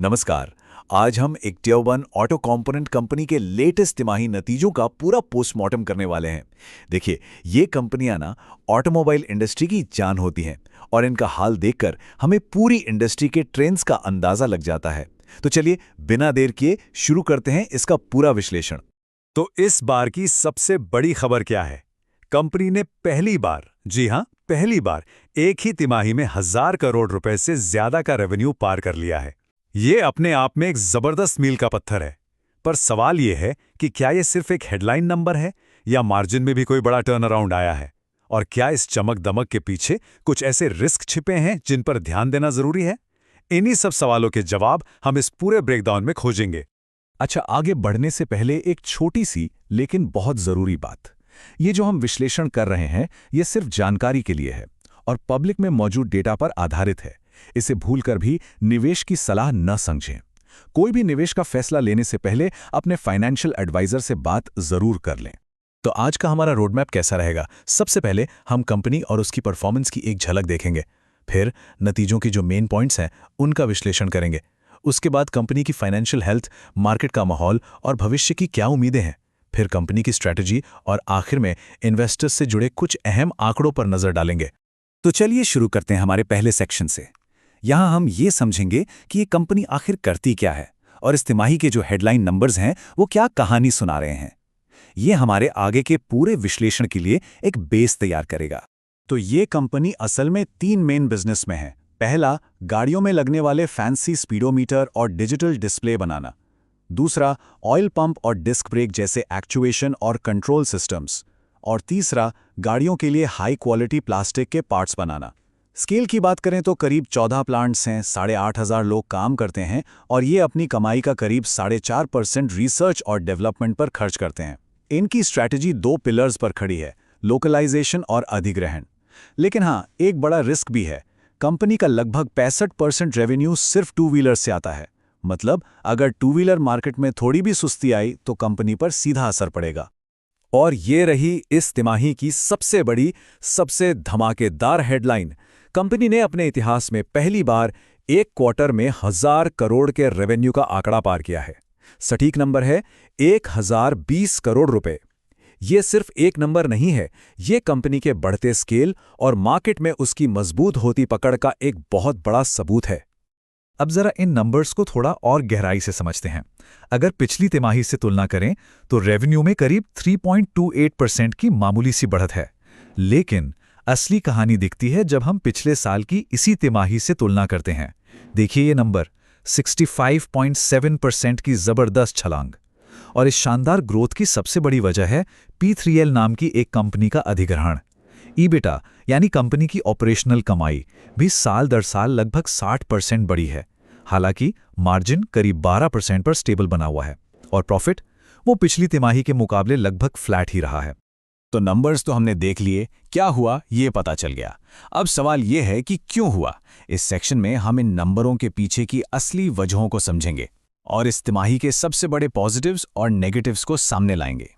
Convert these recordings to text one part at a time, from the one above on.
नमस्कार। आज हम एक टियर 1 ऑटो कंपोनेंट कंपनी के लेटेस्ट तिमाही नतीजों का पूरा पोस्टमार्टम करने वाले हैं। देखिए, ये कंपनियां ना ऑटोमोबाइल इंडस्ट्री की जान होती हैं और इनका हाल देखकर हमें पूरी इंडस्ट्री के ट्रेंड्स का अंदाजा लग जाता है। तो चलिए बिना देर किए शुरू करते हैं इसका पूरा विश्लेषण। तो इस बार की सबसे बड़ी खबर क्या है? कंपनी ने पहली बार, जी हां, पहली बार एक ही तिमाही में 1000 करोड़ रुपए से ज्यादा का रेवेन्यू पार कर लिया है। ये अपने आप में एक जबरदस्त मील का पत्थर है। पर सवाल ये है कि क्या ये सिर्फ एक हेडलाइन नंबर है या मार्जिन में भी कोई बड़ा टर्न अराउंड आया है? और क्या इस चमक दमक के पीछे कुछ ऐसे रिस्क छिपे हैं जिन पर ध्यान देना जरूरी है? इन्हीं सब सवालों के जवाब हम इस पूरे ब्रेकडाउन में खोजेंगे। अच्छा, आगे बढ़ने से पहले एक छोटी सी लेकिन बहुत जरूरी बात। ये जो हम विश्लेषण कर रहे हैं, ये सिर्फ जानकारी के लिए है और पब्लिक में मौजूद डेटा पर आधारित है। इसे भूलकर भी निवेश की सलाह न समझें। कोई भी निवेश का फैसला लेने से पहले अपने फाइनेंशियल एडवाइजर से बात जरूर कर लें। तो आज का हमारा रोडमैप कैसा रहेगा? सबसे पहले हम कंपनी और उसकी परफॉर्मेंस की एक झलक देखेंगे। फिर नतीजों की जो मेन पॉइंट्स हैं, उनका विश्लेषण करेंगे। उसके बाद कंपनी की फाइनेंशियल हेल्थ, मार्केट का माहौल और भविष्य की क्या उम्मीदें हैं। फिर कंपनी की स्ट्रैटेजी और आखिर में इन्वेस्टर्स से जुड़े कुछ अहम आंकड़ों पर नजर डालेंगे। तो चलिए शुरू करते हैं हमारे पहले सेक्शन से। यहां हम ये समझेंगे कि ये कंपनी आखिर करती क्या है और इस तिमाही के जो हेडलाइन नंबर्स हैं वो क्या कहानी सुना रहे हैं। ये हमारे आगे के पूरे विश्लेषण के लिए एक बेस तैयार करेगा। तो ये कंपनी असल में 3 मेन बिजनेस में है। पहला, गाड़ियों में लगने वाले फैंसी स्पीडोमीटर और डिजिटल डिस्प्ले बनाना। दूसरा, ऑयल पंप और डिस्क ब्रेक जैसे एक्चुएशन और कंट्रोल सिस्टम्स। और तीसरा, गाड़ियों के लिए हाई क्वालिटी प्लास्टिक के पार्ट्स बनाना। स्केल की बात करें तो करीब 14 प्लांट्स हैं, 8,500 लोग काम करते हैं और ये अपनी कमाई का करीब 4.5% रिसर्च और डेवलपमेंट पर खर्च करते हैं। इनकी स्ट्रैटेजी 2 पिलर्स पर खड़ी है, लोकलाइजेशन और अधिग्रहण। लेकिन हाँ, एक बड़ा रिस्क भी है। कंपनी का लगभग 65% रेवेन्यू सिर्फ 2 व्हीलर से आता है। मतलब अगर 2 व्हीलर मार्केट में थोड़ी भी सुस्ती आई तो कंपनी पर सीधा असर पड़ेगा। और ये रही इस तिमाही की सबसे बड़ी, सबसे धमाकेदार हेडलाइन। कंपनी ने अपने इतिहास में पहली बार एक क्वार्टर में 1000 करोड़ के रेवेन्यू का आंकड़ा पार किया है। सटीक नंबर है 1020 करोड़ रुपए। ये सिर्फ एक नंबर नहीं है, ये कंपनी के बढ़ते स्केल और मार्केट में उसकी मजबूत होती पकड़ का एक बहुत बड़ा सबूत है। अब जरा इन नंबर्स को थोड़ा और गहराई से समझते हैं। अगर पिछली तिमाही से तुलना करें तो रेवेन्यू में करीब 3.28% की मामूली सी बढ़त है। लेकिन असली कहानी दिखती है जब हम पिछले साल की इसी तिमाही से तुलना करते हैं। देखिए ये नंबर 65.7% की जबरदस्त छलांग। और इस शानदार ग्रोथ की सबसे बड़ी वजह है P3L नाम की एक कंपनी का अधिग्रहण। ईबिटा यानी कंपनी की ऑपरेशनल कमाई भी साल दर साल लगभग 60% बढ़ी है। हालांकि मार्जिन करीब 12% पर स्टेबल बना हुआ है और प्रॉफिट वो पिछली तिमाही के मुकाबले लगभग फ्लैट ही रहा है। तो नंबर्स तो हमने देख लिए, क्या हुआ ये पता चल गया। अब सवाल ये है कि क्यों हुआ। इस सेक्शन में हम इन नंबरों के पीछे की असली वजहों को समझेंगे और इस तिमाही के सबसे बड़े पॉजिटिव्स और नेगेटिव्स को सामने लाएंगे।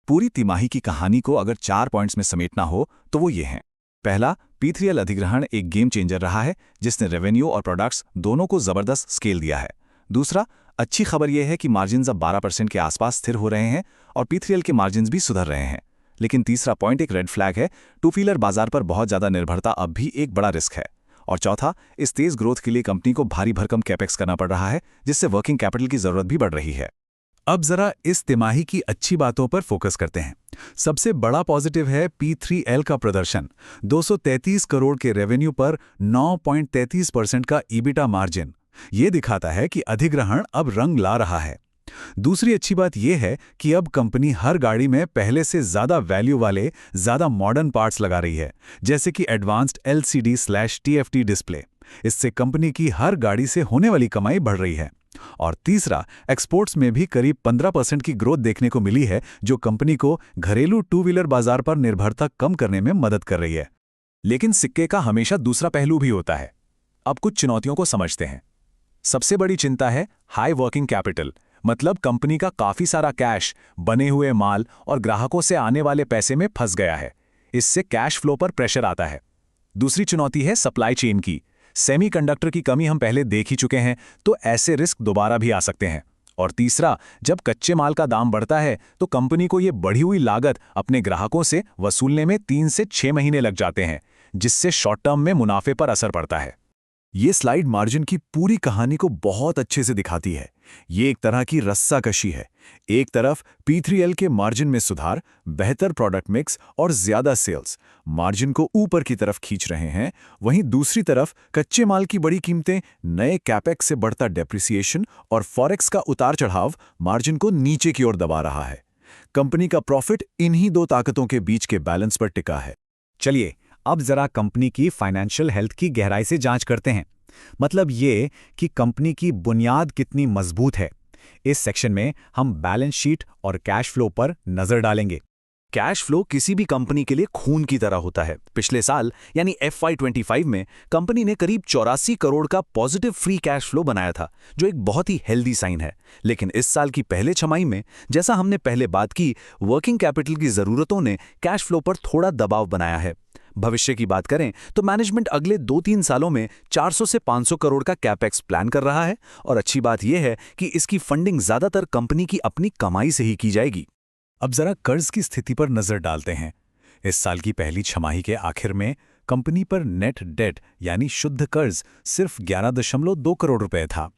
पूरी तिमाही की कहानी को अगर 4 पॉइंट्स में समेटना हो तो वो ये हैं। पहला, P3L अधिग्रहण एक गेम चेंजर रहा है जिसने रेवेन्यू और प्रोडक्ट्स दोनों को जबरदस्त स्केल दिया है। दूसरा, अच्छी खबर यह है कि मार्जिन्स अब 12% के आसपास स्थिर हो रहे हैं और P3L के मार्जिन्स भी सुधर रहे हैं। लेकिन तीसरा पॉइंट एक रेड फ्लैग है, 2 व्हीलर बाजार पर बहुत ज्यादा निर्भरता अब भी एक बड़ा रिस्क है। और चौथा, इस तेज ग्रोथ के लिए कंपनी को भारी भरकम कैपेक्स करना पड़ रहा है जिससे वर्किंग कैपिटल की जरूरत भी बढ़ रही है। अब जरा इस तिमाही की अच्छी बातों पर फोकस करते हैं। सबसे बड़ा पॉजिटिव है P3L का प्रदर्शन। 233 करोड़ के रेवेन्यू पर 9.33% का ईबिटा मार्जिन। ये दिखाता है कि अधिग्रहण अब रंग ला रहा है। दूसरी अच्छी बात यह है कि अब कंपनी हर गाड़ी में पहले से ज्यादा वैल्यू वाले, ज्यादा मॉडर्न पार्ट्स लगा रही है, जैसे कि एडवांस्ड LCD/TFT डिस्प्ले। इससे कंपनी की हर गाड़ी से होने वाली कमाई बढ़ रही है। और तीसरा, एक्सपोर्ट्स में भी करीब 15% की ग्रोथ देखने को मिली है, जो कंपनी को घरेलू 2 व्हीलर बाजार पर निर्भरता कम करने में मदद कर रही है। लेकिन सिक्के का हमेशा दूसरा पहलू भी होता है। अब कुछ चुनौतियों को समझते हैं। सबसे बड़ी चिंता है हाई वर्किंग कैपिटल, मतलब कंपनी का काफी सारा कैश बने हुए माल और ग्राहकों से आने वाले पैसे में फंस गया है। इससे कैश फ्लो पर प्रेशर आता है। दूसरी चुनौती है सप्लाई चेन की। सेमीकंडक्टर की कमी हम पहले देख ही चुके हैं, तो ऐसे रिस्क दोबारा भी आ सकते हैं। और तीसरा, जब कच्चे माल का दाम बढ़ता है तो कंपनी को ये बढ़ी हुई लागत अपने ग्राहकों से वसूलने में 3 से 6 महीने लग जाते हैं, जिससे शॉर्ट टर्म में मुनाफे पर असर पड़ता है। ये स्लाइड मार्जिन की पूरी कहानी को बहुत अच्छे से दिखाती है। ये एक तरह की रस्साकशी है। एक तरफ P3L के मार्जिन में सुधार, बेहतर प्रोडक्ट मिक्स और ज्यादा सेल्स मार्जिन को ऊपर की तरफ खींच रहे हैं, वहीं दूसरी तरफ कच्चे माल की बड़ी कीमतें, नए कैपेक्स से बढ़ता डेप्रिसिएशन और फॉरेक्स का उतार चढ़ाव मार्जिन को नीचे की ओर दबा रहा है। कंपनी का प्रॉफिट इन्हीं दो ताकतों के बीच के बैलेंस पर टिका है। चलिए अब जरा कंपनी की फाइनेंशियल हेल्थ की गहराई से जांच करते हैं। मतलब ये कि कंपनी की बुनियाद कितनी मजबूत है। इस सेक्शन में हम बैलेंस शीट और कैश फ्लो पर नजर डालेंगे। कैश फ्लो किसी भी कंपनी के लिए खून की तरह होता है। पिछले साल यानी FY25 में कंपनी ने करीब 84 करोड़ का पॉजिटिव फ्री कैश फ्लो बनाया था, जो एक बहुत ही हेल्दी साइन है। लेकिन इस साल की पहले छमाही में, जैसा हमने पहले बात की, वर्किंग कैपिटल की जरूरतों ने कैश फ्लो पर थोड़ा दबाव बनाया है। भविष्य की बात करें तो मैनेजमेंट अगले 2-3 सालों में 400 से 500 करोड़ का कैपेक्स प्लान कर रहा है, और अच्छी बात यह है कि इसकी फंडिंग ज्यादातर कंपनी की अपनी कमाई से ही की जाएगी। अब जरा कर्ज की स्थिति पर नजर डालते हैं। इस साल की पहली छमाही के आखिर में कंपनी पर नेट डेट यानी शुद्ध कर्ज सिर्फ 11.2 करोड़ रुपए था।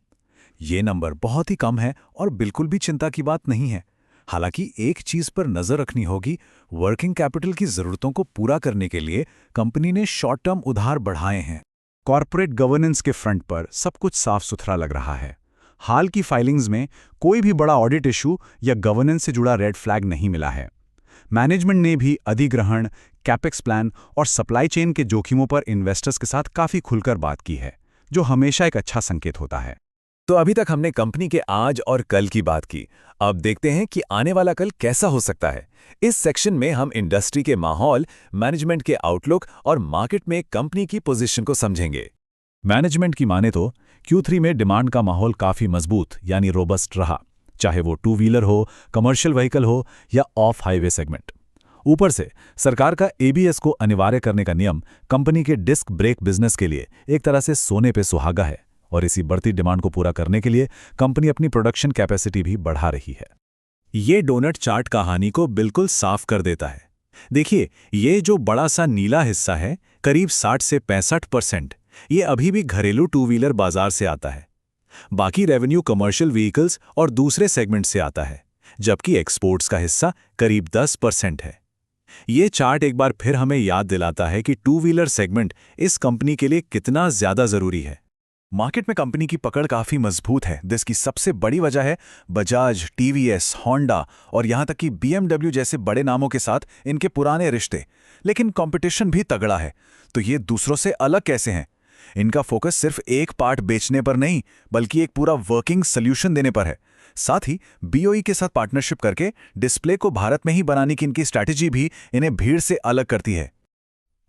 ये नंबर बहुत ही कम है और बिल्कुल भी चिंता की बात नहीं है। हालांकि एक चीज पर नजर रखनी होगी, वर्किंग कैपिटल की जरूरतों को पूरा करने के लिए कंपनी ने शॉर्ट टर्म उधार बढ़ाए हैं। कॉर्पोरेट गवर्नेंस के फ्रंट पर सब कुछ साफ सुथरा लग रहा है। हाल की फाइलिंग्स में कोई भी बड़ा ऑडिट इशू या गवर्नेंस से जुड़ा रेड फ्लैग नहीं मिला है। मैनेजमेंट ने भी अधिग्रहण, कैपेक्स प्लान और सप्लाई चेन के जोखिमों पर इन्वेस्टर्स के साथ काफी खुलकर बात की है, जो हमेशा एक अच्छा संकेत होता है। तो अभी तक हमने कंपनी के आज और कल की बात की। अब देखते हैं कि आने वाला कल कैसा हो सकता है। इस सेक्शन में हम इंडस्ट्री के माहौल, मैनेजमेंट के आउटलुक और मार्केट में कंपनी की पोजीशन को समझेंगे। मैनेजमेंट की माने तो Q3 में डिमांड का माहौल काफी मजबूत यानी रोबस्ट रहा, चाहे वो 2 व्हीलर हो, कमर्शियल व्हीकल हो या ऑफ हाईवे सेगमेंट। ऊपर से सरकार का ABS को अनिवार्य करने का नियम कंपनी के डिस्क ब्रेक बिजनेस के लिए एक तरह से सोने पे सुहागा है, और इसी बढ़ती डिमांड को पूरा करने के लिए कंपनी अपनी प्रोडक्शन कैपेसिटी भी बढ़ा रही है। ये डोनट चार्ट कहानी को बिल्कुल साफ कर देता है। देखिए, ये जो बड़ा सा नीला हिस्सा है, करीब 60 से 65%, ये अभी भी घरेलू 2 व्हीलर बाजार से आता है। बाकी रेवेन्यू कमर्शियल व्हीकल्स और दूसरे सेगमेंट से आता है, जबकि एक्सपोर्ट्स का हिस्सा करीब 10% है। ये चार्ट एक बार फिर हमें याद दिलाता है कि 2 व्हीलर सेगमेंट इस कंपनी के लिए कितना ज्यादा जरूरी है। मार्केट में कंपनी की पकड़ काफी मजबूत है, जिसकी सबसे बड़ी वजह है बजाज, TVS, होंडा और यहां तक कि BMW जैसे बड़े नामों के साथ इनके पुराने रिश्ते। लेकिन कंपटीशन भी तगड़ा है, तो ये दूसरों से अलग कैसे हैं? इनका फोकस सिर्फ एक पार्ट बेचने पर नहीं, बल्कि एक पूरा वर्किंग सोल्यूशन देने पर है। साथ ही BOE के साथ पार्टनरशिप करके डिस्प्ले को भारत में ही बनाने की इनकी स्ट्रैटेजी भी इन्हें भीड़ से अलग करती है।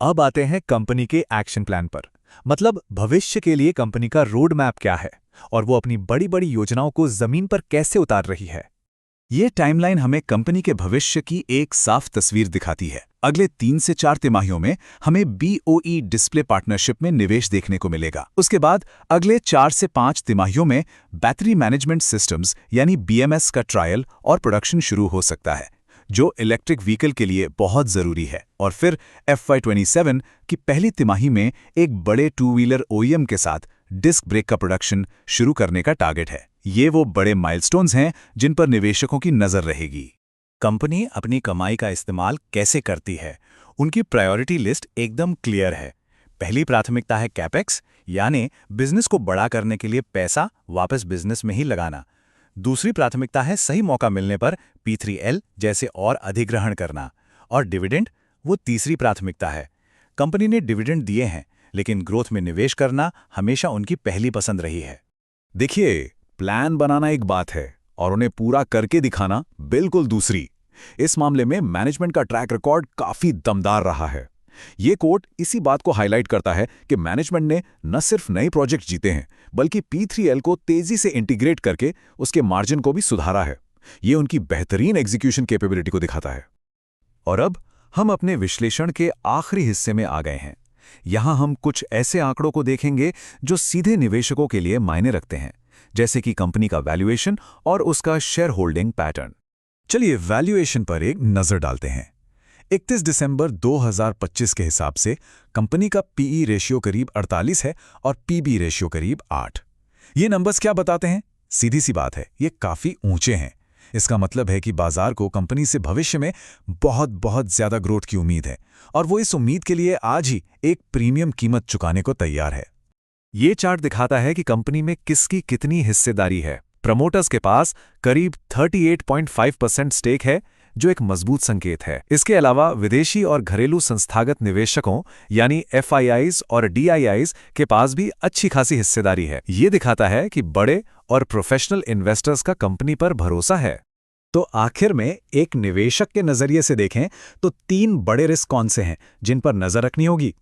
अब आते हैं कंपनी के एक्शन प्लान पर। मतलब भविष्य के लिए कंपनी का रोड मैप क्या है और वो अपनी बड़ी बड़ी योजनाओं को जमीन पर कैसे उतार रही है। ये टाइमलाइन हमें कंपनी के भविष्य की एक साफ तस्वीर दिखाती है। अगले 3 से 4 तिमाहियों में हमें BOE डिस्प्ले पार्टनरशिप में निवेश देखने को मिलेगा। उसके बाद अगले 4 से 5 तिमाहियों में बैटरी मैनेजमेंट सिस्टम्स यानी BMS का ट्रायल और प्रोडक्शन शुरू हो सकता है, जो इलेक्ट्रिक व्हीकल के लिए बहुत जरूरी है। और फिर FY27 की पहली तिमाही में एक बड़े 2 व्हीलर OEM के साथ डिस्क ब्रेक का प्रोडक्शन शुरू करने का टारगेट है। ये वो बड़े माइलस्टोन्स हैं जिन पर निवेशकों की नजर रहेगी। कंपनी अपनी कमाई का इस्तेमाल कैसे करती है, उनकी प्रायोरिटी लिस्ट एकदम क्लियर है। पहली प्राथमिकता है कैपेक्स, यानी बिजनेस को बड़ा करने के लिए पैसा वापस बिजनेस में ही लगाना। दूसरी प्राथमिकता है सही मौका मिलने पर P3L जैसे और अधिग्रहण करना। और डिविडेंड वो तीसरी प्राथमिकता है। कंपनी ने डिविडेंड दिए हैं, लेकिन ग्रोथ में निवेश करना हमेशा उनकी पहली पसंद रही है। देखिए, प्लान बनाना एक बात है और उन्हें पूरा करके दिखाना बिल्कुल दूसरी। इस मामले में मैनेजमेंट का ट्रैक रिकॉर्ड काफी दमदार रहा है। ये कोट इसी बात को हाईलाइट करता है कि मैनेजमेंट ने न सिर्फ नए प्रोजेक्ट जीते हैं, बल्कि P3L को तेजी से इंटीग्रेट करके उसके मार्जिन को भी सुधारा है। ये उनकी बेहतरीन एग्जीक्यूशन कैपेबिलिटी को दिखाता है। और अब हम अपने विश्लेषण के आखिरी हिस्से में आ गए हैं। यहाँ हम कुछ ऐसे आंकड़ों को देखेंगे जो सीधे निवेशकों के लिए मायने रखते हैं, जैसे कि कंपनी का वैल्यूएशन और उसका शेयर होल्डिंग पैटर्न। चलिए वैल्यूएशन पर एक नज़र डालते हैं। 31 दिसंबर 2025 के हिसाब से कंपनी का पीई रेशियो करीब 48 है और पीबी रेशियो करीब 8। ये नंबर्स क्या बताते हैं? सीधी सी बात है, ये काफ़ी ऊंचे हैं। इसका मतलब है कि बाजार को कंपनी से भविष्य में बहुत बहुत ज्यादा ग्रोथ की उम्मीद है और वो इस उम्मीद के लिए आज ही एक प्रीमियम कीमत चुकाने को तैयार है। ये चार्ट दिखाता है कि कंपनी में किसकी कितनी हिस्सेदारी है। प्रमोटर्स के पास करीब 38.5% स्टेक है, जो एक मजबूत संकेत है। इसके अलावा विदेशी और घरेलू संस्थागत निवेशकों यानी FIIs और DIIs के पास भी अच्छी खासी हिस्सेदारी है। ये दिखाता है कि बड़े और प्रोफेशनल इन्वेस्टर्स का कंपनी पर भरोसा है। तो आखिर में एक निवेशक के नजरिए से देखें तो 3 बड़े रिस्क कौन से हैं जिन पर नजर रखनी होगी?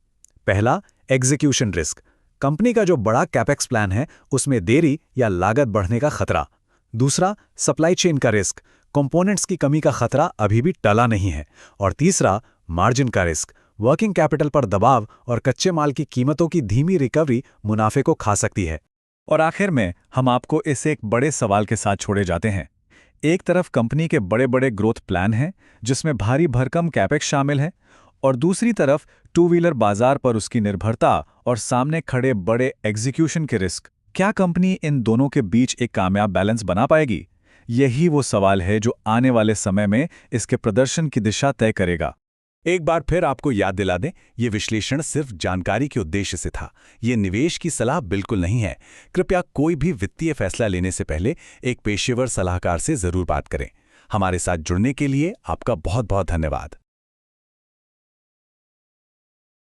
पहला, एग्जीक्यूशन रिस्क। कंपनी का जो बड़ा कैपेक्स प्लान है उसमें देरी या लागत बढ़ने का खतरा। दूसरा, सप्लाई चेन का रिस्क। कंपोनेंट्स की कमी का खतरा अभी भी टला नहीं है। और तीसरा, मार्जिन का रिस्क। वर्किंग कैपिटल पर दबाव और कच्चे माल की कीमतों की धीमी रिकवरी मुनाफे को खा सकती है। और आखिर में हम आपको इस एक बड़े सवाल के साथ छोड़े जाते हैं। एक तरफ कंपनी के बड़े बड़े ग्रोथ प्लान हैं जिसमें भारी भरकम कैपेक्स शामिल है, और दूसरी तरफ टू व्हीलर बाजार पर उसकी निर्भरता और सामने खड़े बड़े एग्जीक्यूशन के रिस्क। क्या कंपनी इन दोनों के बीच एक कामयाब बैलेंस बना पाएगी? यही वो सवाल है जो आने वाले समय में इसके प्रदर्शन की दिशा तय करेगा। एक बार फिर आपको याद दिला दें, ये विश्लेषण सिर्फ जानकारी के उद्देश्य से था। ये निवेश की सलाह बिल्कुल नहीं है। कृपया कोई भी वित्तीय फैसला लेने से पहले एक पेशेवर सलाहकार से जरूर बात करें। हमारे साथ जुड़ने के लिए आपका बहुत बहुत धन्यवाद।